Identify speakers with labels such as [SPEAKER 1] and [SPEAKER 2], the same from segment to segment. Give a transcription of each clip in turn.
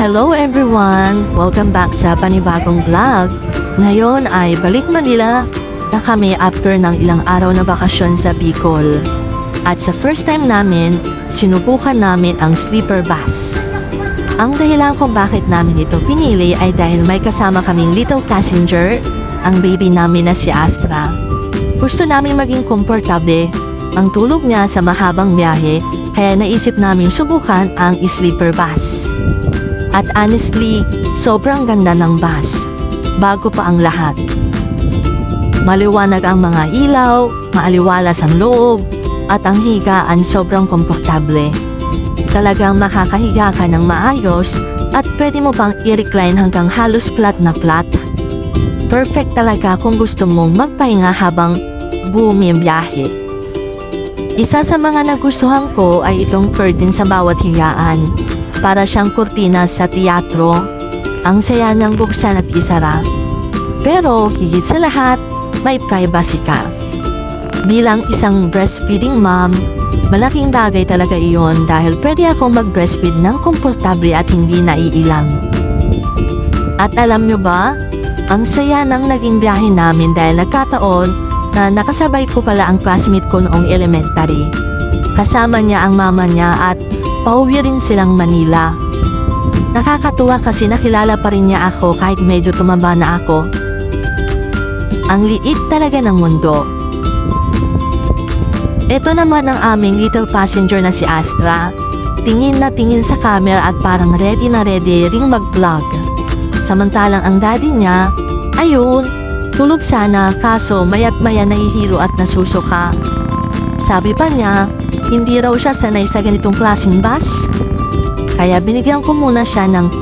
[SPEAKER 1] Hello everyone! Welcome back sa panibagong vlog. Ngayon ay balik Manila na kami after ng ilang araw na bakasyon sa Bicol. At sa first time namin, sinubukan namin ang sleeper bus. Ang dahilan kung bakit namin ito pinili ay dahil may kasama kaming little passenger, ang baby namin na si Astra. Gusto namin maging komportable ang tulog niya sa mahabang biyahe, kaya naisip namin subukan ang sleeper bus. At honestly, sobrang ganda ng bus. Bago pa ang lahat. Maliwanag ang mga ilaw, maaliwalas ang loob, at ang higaan sobrang komportable. Talagang makakahiga ka ng maayos at pwede mo pang i-recline hanggang halos flat na flat. Perfect talaga kung gusto mong magpahinga habang bumibiyahe. Isa sa mga nagustuhan ko ay itong curtain sa bawat higaan. Para siyang kurtina sa teatro. Ang saya niyang buksan at isara. Pero higit sa lahat, may privacy ka. Bilang isang breastfeeding mom, malaking bagay talaga iyon dahil pwede akong mag-breastfeed ng komportable at hindi naiilang. At alam nyo ba, ang saya ng naging biyahe namin dahil nagkataon na nakasabay ko pala ang classmate ko noong elementary. Kasama niya ang mama niya at pauwi rin silang Manila. Nakakatuwa kasi nakilala pa rin niya ako kahit medyo tumaba na ako. Ang liit talaga ng mundo. Ito naman ang aming little passenger na si Astra. Tingin na tingin sa camera at parang ready na ready ring mag-vlog. Samantalang ang daddy niya, ayun, tulog sana kaso maya't maya nahihilo at nasusuka. Sabi pa niya, hindi raw siya sanay sa ganitong klaseng bus. Kaya binigyan ko muna siya ng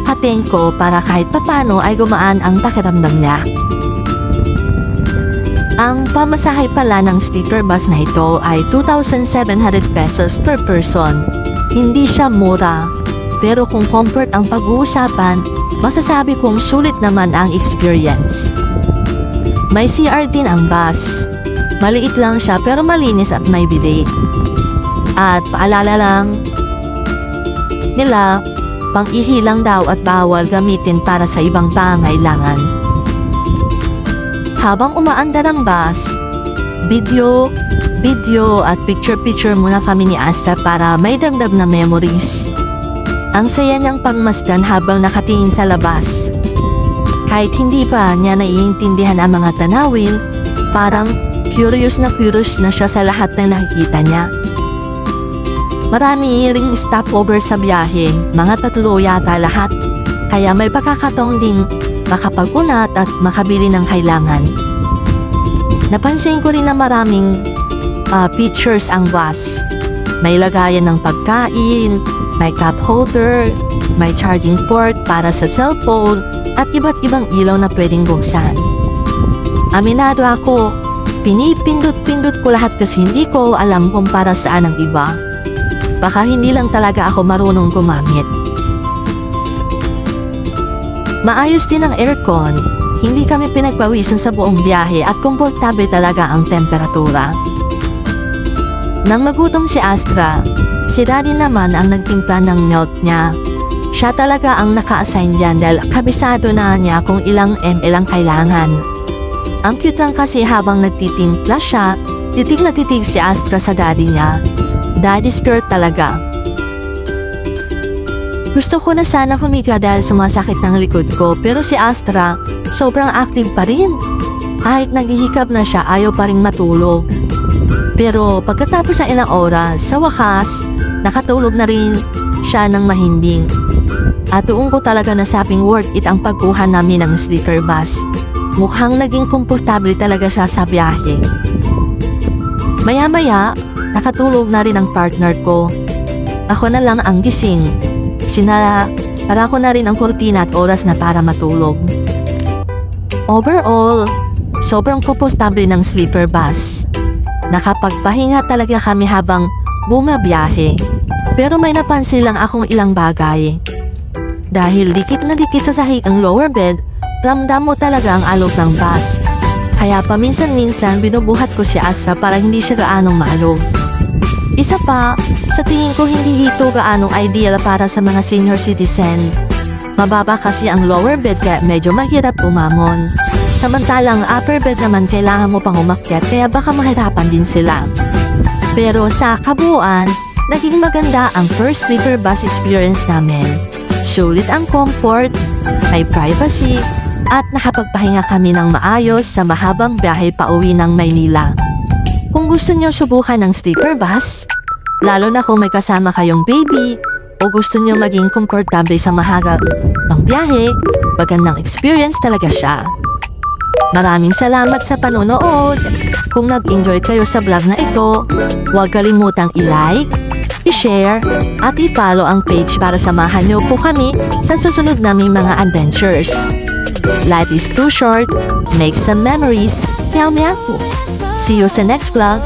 [SPEAKER 1] katengko para kahit papano ay gumaan ang pakiramdam niya. Ang pamasahe pala ng sleeper bus na ito ay 2,700 pesos per person. Hindi siya mura. Pero kung comfort ang pag-uusapan, masasabi kong sulit naman ang experience. May CR din ang bus. Maliit lang siya pero malinis at may bidet. At paalala lang nila, pang-ihi lang daw at bawal gamitin para sa ibang pangailangan. Habang umaandar ang bus, video at picture muna kami ni Asa para may dagdag na memories. Ang saya niyang pagmasdan habang nakatingin sa labas. Kahit hindi pa niya naiintindihan ang mga tanawin, parang curious na siya sa lahat ng nakikita niya. Marami ring stopover sa biyahe, mga 3 yata lahat. Kaya may pagkakataon ding makapagunat at makabili ng kailangan. Napansin ko rin na maraming features ang bus. May lagayan ng pagkain, may cup holder, may charging port para sa cellphone, at iba't ibang ilaw na pwedeng buksan. Aminado ako, pinipindot-pindot ko lahat kasi hindi ko alam kung para saan ang iba. Baka hindi lang talaga ako marunong gumamit. Maayos din ang aircon. Hindi kami pinagpawisan sa buong biyahe at komportable talaga ang temperatura. Nang magutom si Astra, si Daddy naman ang nagtimpla ng milk niya. Siya talaga ang naka-assign dyan dahil kabisado na niya kung ilang ml ang kailangan. Ang cute lang kasi habang nagtitimpla siya, titig na titig si Astra sa daddy niya. Daddy skirt talaga. Gusto ko na sana humiga dahil sumasakit ng likod ko pero si Astra sobrang active pa rin. Kahit naghihikab na siya ayaw pa rin matulog. Pero pagkatapos ng ilang oras, sa wakas, nakatulog na rin siya ng mahimbing. At doon ko talaga nasabing worth it ang pagkuha namin ng sleeper bus. Mukhang naging komportable talaga siya sa biyahe. Maya-maya, nakatulog na rin ang partner ko. Ako na lang ang gising. Para ko na rin ang kurtina at oras na para matulog. Overall, sobrang komportable ng sleeper bus. Nakapagpahinga talaga kami habang bumabiyahe. Pero may napansin lang akong ilang bagay. Dahil dikit na dikit sa sahig ang lower bed, ramdam mo talaga ang alog ng bus. Kaya paminsan-minsan binubuhat ko si Astra para hindi siya gaanong maalog. Isa pa, sa tingin ko hindi ito gaanong ideal para sa mga senior citizen. Mababa kasi ang lower bed kaya medyo mahirap umamon. Samantalang upper bed naman kailangan mo pang umakyat kaya baka mahirapan din sila. Pero sa kabuuan, naging maganda ang first sleeper bus experience namin. Sulit ang comfort, may privacy, at nakapagpahinga kami ng maayos sa mahabang biyahe pauwi ng Maynila. Kung gusto nyo subukan ng sleeper bus, lalo na kung may kasama kayong baby, o gusto nyo maging komportable sa mahaba ng biyahe, magandang experience talaga siya. Maraming salamat sa panonood. Kung nag-enjoy kayo sa vlog na ito, huwag kalimutang i-like, i-share, at i-follow ang page para samahan niyo po kami sa susunod naming mga adventures. Life is too short, make some memories. Meow meow. See you sa next vlog.